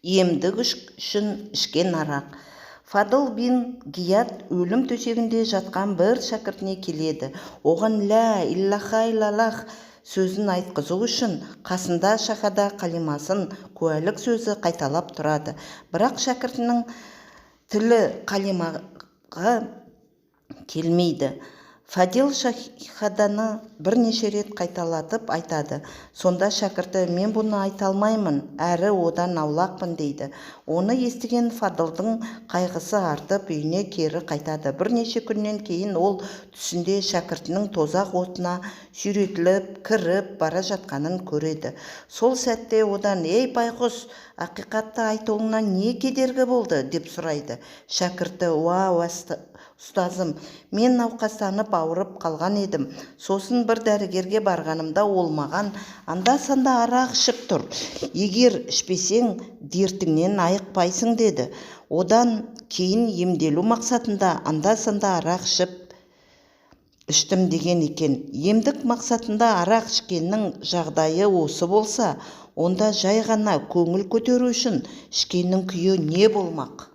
емдік үшін ішкен арақ. Фадыл бин Гият өлім төсегінде жатқан бір шәкіртіне келеді. Оған «Ля иллаха иллаллах» сөзін айтқызу үшін қасында шахада қалимасын, куәлік сөзі қайталап тұрады. Бірақ шәкіртінің тілі қалимаға келмейді. Фадил шахаданы бірнеше рет қайталатып айтады. Сонда шәкірті «Мен бұны айта алмаймын, әрі одан аулақпын» дейді. Оны естіген Фадылдың қайғысы артып, үйіне кері қайтады. Бірнеше күннен кейін ол түсінде шәкіртінің тозақ отына сүйретіліп, кіріп бара жатқанын көреді. Сол сәтте одан «Ей байғұс, ақиқатты айтуыңа не кедергі болды?» деп сұрайды. Шәкірті «Уа, ұстазым, мен науқастанып ауырып қалған едім. Сосын бір дәрігерге барғанымда ол маған анда-санда арақ ішіп тұр. Егер ішпесең, дертіңнен айықпайсың» деді. Одан кейін емделу мақсатында анда-санда арақ іштім деген екен. Емдік мақсатында арақ ішкеннің жағдайы осы болса, онда жай ғана көңіл көтеру үшін ішкеннің күйі не болмақ?